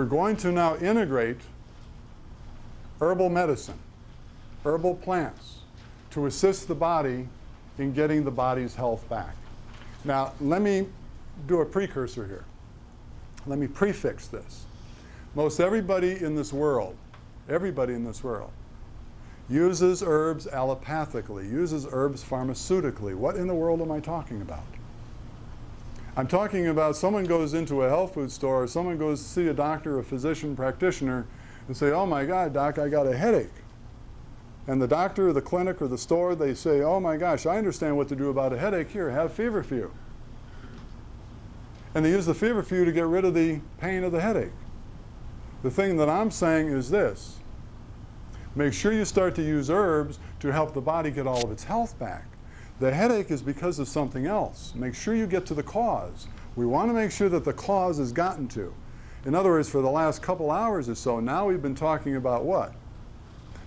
we're going to now integrate herbal medicine, herbal plants, to assist the body in getting the body's health back. Now, let me do a precursor here. Let me prefix this. Most everybody in this world uses herbs allopathically, uses herbs pharmaceutically. What in the world am I talking about? I'm talking about someone goes into a health food store, or someone goes to see a doctor, a physician practitioner, and say, oh my God, doc, I got a headache. And the doctor or the clinic or the store, they say, oh my gosh, I understand what to do about a headache. Here, have feverfew. And they use the feverfew to get rid of the pain of the headache. The thing that I'm saying is this. Make sure you start to use herbs to help the body get all of its health back. The headache is because of something else. Make sure you get to the cause. We want to make sure that the cause is gotten to. In other words, for the last couple hours or so, now we've been talking about what?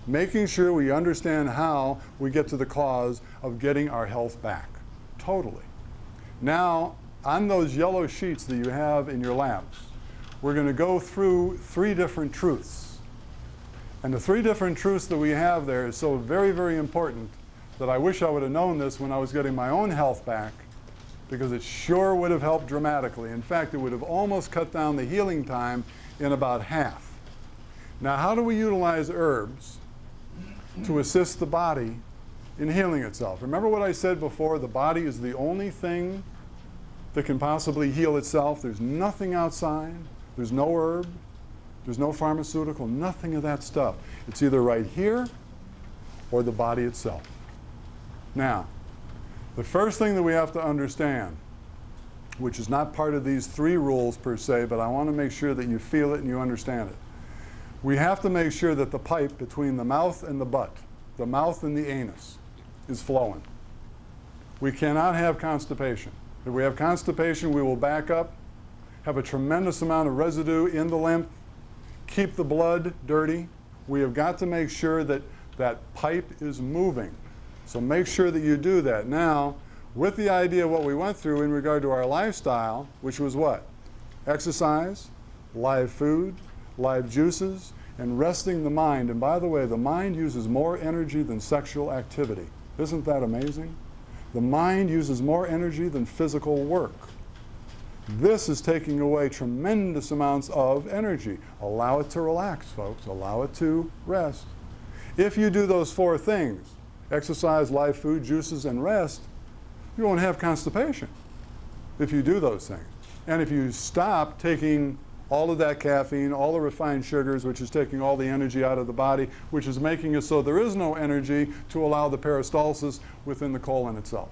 Making sure we understand how we get to the cause of getting our health back. Totally. Now, on those yellow sheets that you have in your laps, we're going to go through 3 different truths. And the 3 different truths that we have there is so very, very important that I wish I would have known this when I was getting my own health back, because it sure would have helped dramatically. In fact, it would have almost cut down the healing time in about half. Now, how do we utilize herbs to assist the body in healing itself? Remember what I said before, the body is the only thing that can possibly heal itself. There's nothing outside. There's no herb. There's no pharmaceutical, nothing of that stuff. It's either right here or the body itself. Now, the first thing that we have to understand, which is not part of these 3 rules per se, but I want to make sure that you feel it and you understand it. We have to make sure that the pipe between the mouth and the butt, the mouth and the anus, is flowing. We cannot have constipation. If we have constipation, we will back up, have a tremendous amount of residue in the lymph, keep the blood dirty. We have got to make sure that that pipe is moving. So make sure that you do that. Now, with the idea of what we went through in regard to our lifestyle, which was what? Exercise, live food, live juices, and resting the mind. And by the way, the mind uses more energy than sexual activity. Isn't that amazing? The mind uses more energy than physical work. This is taking away tremendous amounts of energy. Allow it to relax, folks. Allow it to rest. If you do those 4 things, exercise, live food, juices, and rest, you won't have constipation if you do those things. And if you stop taking all of that caffeine, all the refined sugars, which is taking all the energy out of the body, which is making it so there is no energy to allow the peristalsis within the colon itself.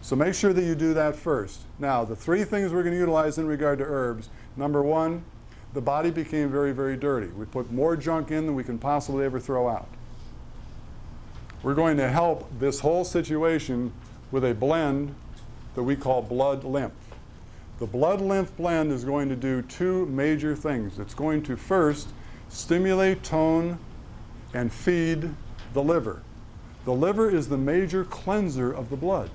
So make sure that you do that first. Now, the 3 things we're going to utilize in regard to herbs. Number 1, the body became very, very dirty. We put more junk in than we can possibly ever throw out. We're going to help this whole situation with a blend that we call blood lymph. The blood lymph blend is going to do 2 major things. It's going to first stimulate, tone, and feed the liver. The liver is the major cleanser of the blood.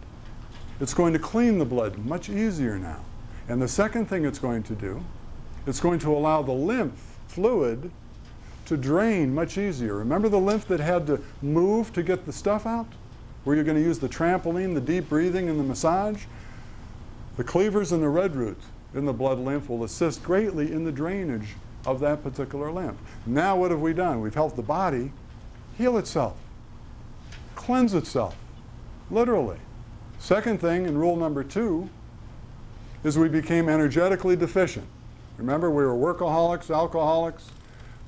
It's going to clean the blood much easier now. And the second thing it's going to do, it's going to allow the lymph fluid to drain much easier. Remember the lymph that had to move to get the stuff out? Where you're going to use the trampoline, the deep breathing, and the massage? The cleavers and the red root in the blood lymph will assist greatly in the drainage of that particular lymph. Now what have we done? We've helped the body heal itself, cleanse itself, literally. Second thing, and rule number 2, is we became energetically deficient. Remember, we were workaholics, alcoholics.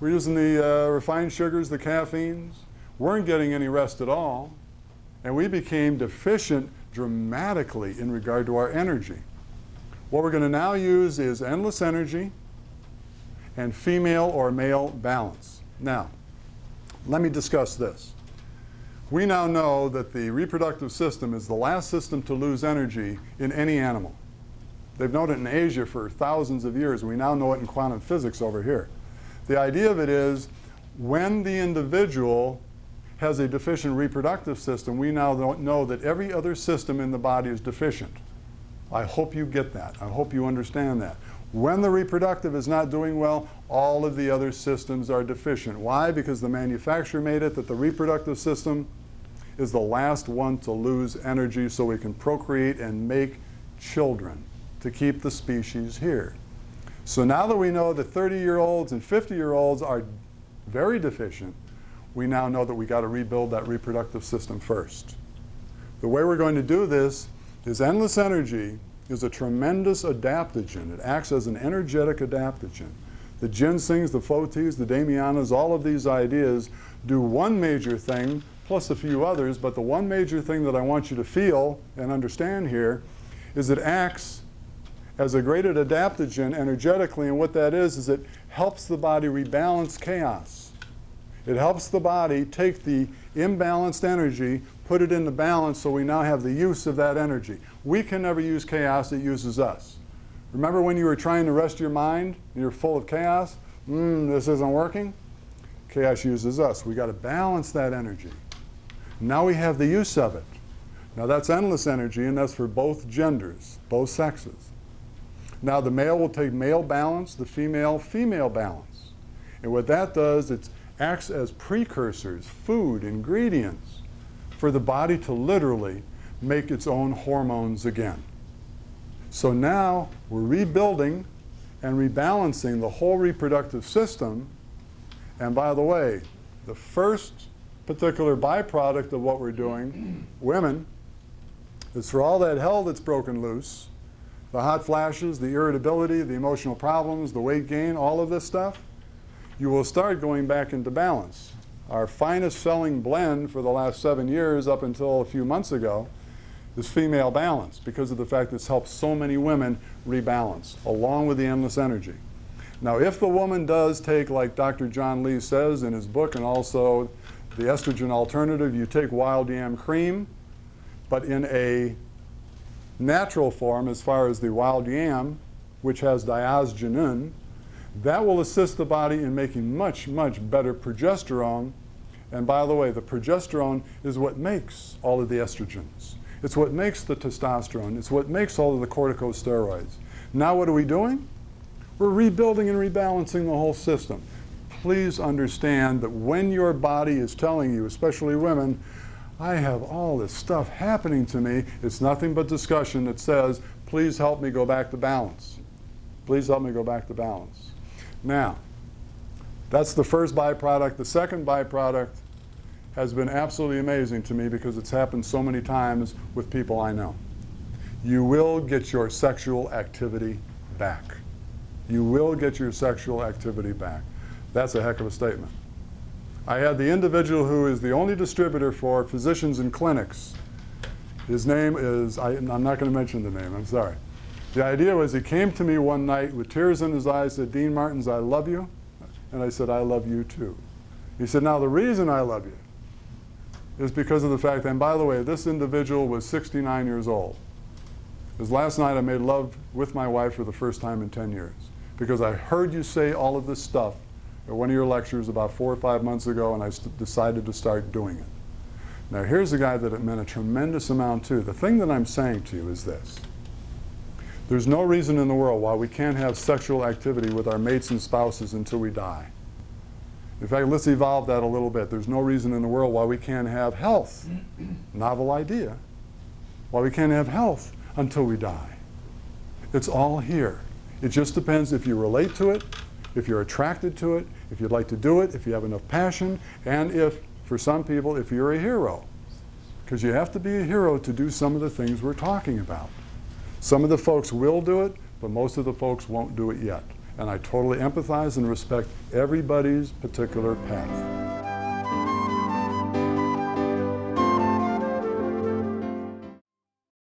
We're using the refined sugars, the caffeines, weren't getting any rest at all, and we became deficient dramatically in regard to our energy. What we're going to now use is endless energy and female or male balance. Now, let me discuss this. We now know that the reproductive system is the last system to lose energy in any animal. They've known it in Asia for thousands of years. We now know it in quantum physics over here. The idea of it is when the individual has a deficient reproductive system, we now know that every other system in the body is deficient. I hope you get that. I hope you understand that. When the reproductive is not doing well, all of the other systems are deficient. Why? Because the manufacturer made it that the reproductive system is the last one to lose energy so we can procreate and make children to keep the species here. So now that we know that 30-year-olds and 50-year-olds are very deficient, we now know that we got to rebuild that reproductive system first. The way we're going to do this is endless energy is a tremendous adaptogen. It acts as an energetic adaptogen. The ginsengs, the photis, the damianas, all of these ideas do one major thing, plus a few others, but the one major thing that I want you to feel and understand here is it acts as a great adaptogen energetically, and what that is it helps the body rebalance chaos. It helps the body take the imbalanced energy, put it into balance, so we now have the use of that energy. We can never use chaos, it uses us. Remember when you were trying to rest your mind and you're full of chaos? This isn't working? Chaos uses us. We got to balance that energy. Now we have the use of it. Now that's endless energy, and that's for both genders, both sexes. Now the male will take male balance, the female, female balance. And what that does, it acts as precursors, food, ingredients, for the body to literally make its own hormones again. So now we're rebuilding and rebalancing the whole reproductive system. And by the way, the first particular byproduct of what we're doing, women, is for all that hell that's broken loose, the hot flashes, the irritability, the emotional problems, the weight gain, all of this stuff, you will start going back into balance. Our finest selling blend for the last 7 years up until a few months ago is female balance, because of the fact that it's helped so many women rebalance along with the endless energy. Now if the woman does take, like Dr. John Lee says in his book, and also the estrogen alternative, you take wild yam cream, but in a natural form as far as the wild yam, which has diazginine, that will assist the body in making much, much better progesterone. And by the way, the progesterone is what makes all of the estrogens. It's what makes the testosterone. It's what makes all of the corticosteroids. Now what are we doing? We're rebuilding and rebalancing the whole system. Please understand that when your body is telling you, especially women, I have all this stuff happening to me, it's nothing but discussion that says, please help me go back to balance. Please help me go back to balance. Now, that's the first byproduct. The second byproduct has been absolutely amazing to me because it's happened so many times with people I know. You will get your sexual activity back. You will get your sexual activity back. That's a heck of a statement. I had the individual who is the only distributor for physicians and clinics. His name is, I'm not going to mention the name, I'm sorry. The idea was he came to me one night with tears in his eyes, said, Dean Martens, I love you. And I said, I love you too. He said, now the reason I love you is because of the fact, and by the way, this individual was 69 years old. Because last night I made love with my wife for the first time in 10 years. Because I heard you say all of this stuff at one of your lectures about 4 or 5 months ago, and I decided to start doing it. Now here's a guy that it meant a tremendous amount to. The thing that I'm saying to you is this. There's no reason in the world why we can't have sexual activity with our mates and spouses until we die. In fact, let's evolve that a little bit. There's no reason in the world why we can't have health. Novel idea. Why we can't have health until we die. It's all here. It just depends if you relate to it, if you're attracted to it, if you'd like to do it, if you have enough passion, and if, for some people, if you're a hero. Because you have to be a hero to do some of the things we're talking about. Some of the folks will do it, but most of the folks won't do it yet. And I totally empathize and respect everybody's particular path.